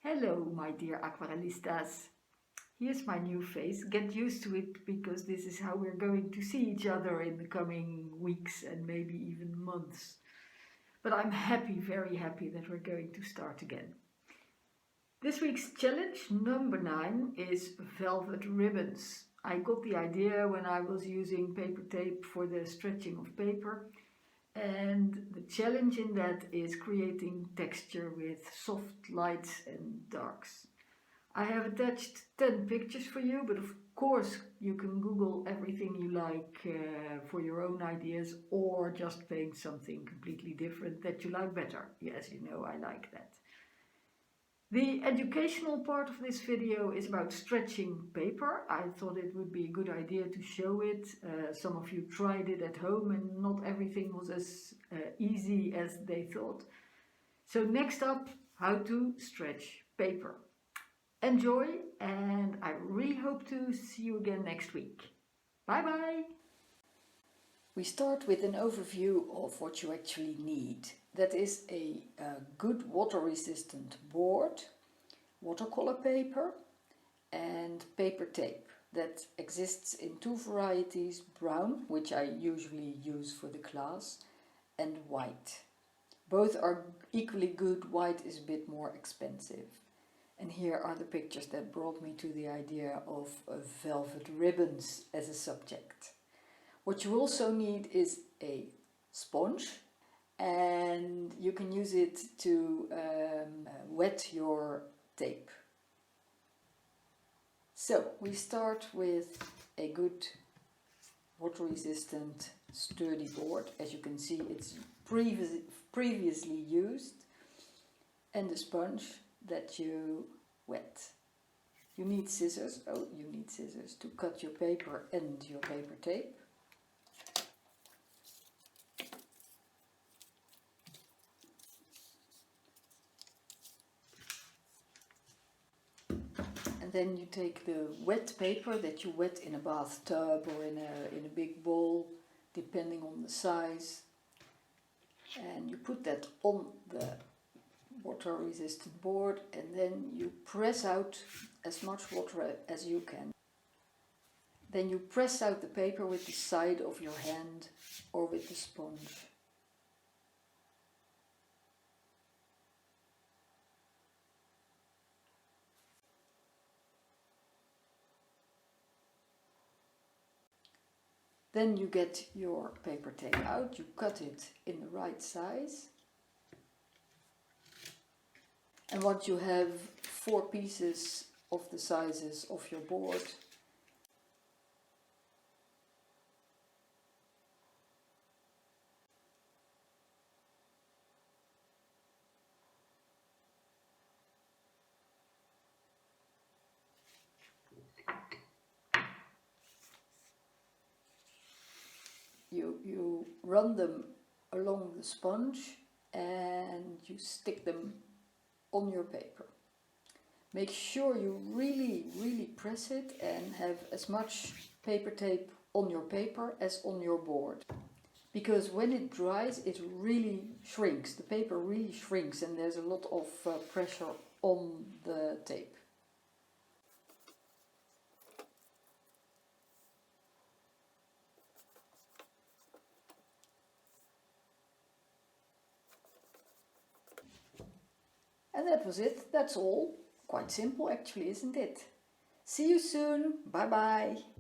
Hello, my dear aquarellistas. Here's my new face. Get used to it because this is how we're going to see each other in the coming weeks and maybe even months. But I'm happy, very happy that we're going to start again. This week's challenge, number 9, is velvet ribbons. I got the idea when I was using paper tape for the stretching of paper. And the challenge in that is creating texture with soft lights and darks. I have attached 10 pictures for you, but of course you can Google everything you like for your own ideas, or just paint something completely different that you like better. Yes, you know I like that. The educational part of this video is about stretching paper. I thought it would be a good idea to show it. Some of you tried it at home and not everything was as easy as they thought. So next up, how to stretch paper. Enjoy, and I really hope to see you again next week. Bye bye! We start with an overview of what you actually need. That is a good water-resistant board, watercolor paper and paper tape. That exists in 2 varieties, brown, which I usually use for the class, and white. Both are equally good. White is a bit more expensive. And here are the pictures that brought me to the idea of velvet ribbons as a subject. What you also need is a sponge, and you can use it to wet your tape. So we start with a good water-resistant sturdy board. As you can see, it's previously used, and a sponge that you wet. You need scissors. You need scissors to cut your paper and your paper tape. And then you take the wet paper that you wet in a bathtub or in a big bowl, depending on the size, and you put that on the water-resistant board, and then you press out as much water as you can. Then you press out the paper with the side of your hand or with the sponge. Then you get your paper tape out, you cut it in the right size. And once you have 4 pieces of the sizes of your board, you run them along the sponge and you stick them on your paper. Make sure you really press it and have as much paper tape on your paper as on your board. Because when it dries, it really shrinks. The paper really shrinks and there's a lot of pressure on the tape. And that was it. That's all. Quite simple actually, isn't it? See you soon. Bye bye.